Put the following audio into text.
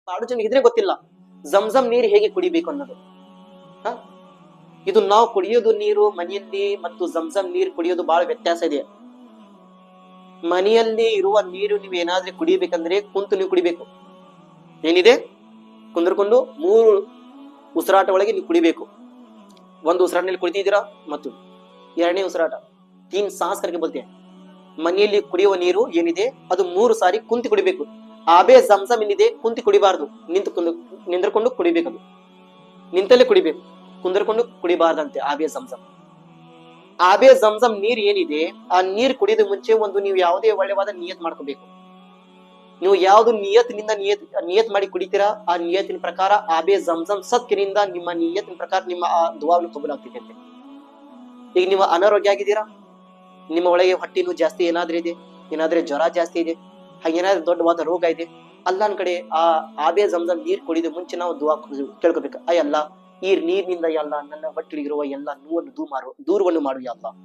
ಕಾಡು ಜನಕ್ಕೆ ಇದ್ರೆ ಗೊತ್ತಿಲ್ಲ ಜಮ್ ನೀರು ಹೇಗೆ ಕುಡಿಬೇಕು ಅನ್ನೋದು. ಹ ಇದು ನಾವು ಕುಡಿಯೋದು ನೀರು ಮನೆಯಲ್ಲಿ ಮತ್ತು ಜಮ್ ನೀರು ಕುಡಿಯೋದು ಬಹಳ ವ್ಯತ್ಯಾಸ ಇದೆ. ಮನೆಯಲ್ಲಿ ಇರುವ ನೀರು ನೀವು ಏನಾದ್ರೂ ಕುಡಿಬೇಕಂದ್ರೆ ಕುಂತು ನೀವು ಕುಡಿಬೇಕು. ಏನಿದೆ ಕುಂದ್ರಕೊಂಡು 3 ಉಸಿರಾಟ ಒಳಗೆ ನೀವು ಕುಡಿಬೇಕು. ಒಂದು ಉಸಿರಾಟದಲ್ಲಿ ಕುಡಿತಿದ್ದೀರಾ ಮತ್ತು 2ನೇ ಉಸಿರಾಟ 3 ಸಾಸ್ ಕರೆಗೆ ಬೋಲ್ತೆ. ಮನೆಯಲ್ಲಿ ಕುಡಿಯುವ ನೀರು ಏನಿದೆ ಅದು 3 ಸಾರಿ ಕುಂತಿ ಕುಡಿಬೇಕು. ಆಬೆ ಜಮ್ ಏನಿದೆ ಕುಂತಿ ಕುಡಿಬಾರ್ದು, ನಿಂದ್ರಕೊಂಡು ಕುಡಿಬೇಕದು. ನಿಂತಲ್ಲೇ ಕುಡಿಬೇಕು, ಕುಂದರ್ಕೊಂಡು ಕುಡಿಬಾರ್ದಂತೆ ಆಬೆ ಜಮ್ ನೀರ್ ಏನಿದೆ ಆ ನೀರ್ ಕುಡಿದ ಮುಂಚೆ ಒಂದು ನೀವು ಯಾವುದೇ ಒಳ್ಳೆವಾದ ನಿಯತ್ ಮಾಡ್ಕೋಬೇಕು. ನೀವು ಯಾವ್ದು ನಿಯತ್ ಮಾಡಿ ಕುಡಿತೀರಾ ಆ ನಿಯತ್ತಿನ ಪ್ರಕಾರ ಆಬೆ ಜಮ್ ಸತ್ಕಿನಿಂದ ನಿಮ್ಮ ನಿಯತ್ತಿನ ಪ್ರಕಾರ ನಿಮ್ಮ ಆ ದುವಾವನ್ನು ಕಬೂಲ್ ಆಗ್ತೈತೆ ಅಂತೆ. ಈಗ ನೀವು ಅನಾರೋಗ್ಯ ಆಗಿದ್ದೀರಾ, ನಿಮ್ಮ ಒಳಗೆ ಹೊಟ್ಟೆನೂ ಜಾಸ್ತಿ ಏನಾದ್ರೂ ಇದೆ, ಏನಾದ್ರೆ ಜ್ವರ ಜಾಸ್ತಿ ಇದೆ, ಹಾಗೇನಾದ್ರೂ ದೊಡ್ಡವಾದ ರೋಗ ಇದೆ, ಅಲ್ಲನ್ ಕಡೆ ಆ ಆಬೆ ಜಮ್ ನೀರ್ ಕುಡಿದ ಮುಂಚೆ ನಾವು ದುವಾ ಕೇಳ್ಕೋಬೇಕು. ಅಯ್ಯಲ್ಲ ಈ ನೀರಿನಿಂದ ಎಲ್ಲ ನನ್ನ ಹೊಟ್ಟೆಲಿರುವ ಎಲ್ಲ ನೋವನ್ನು ದೂರವನ್ನು ಮಾಡು ಯಾ ಅಲ್ಲಾ.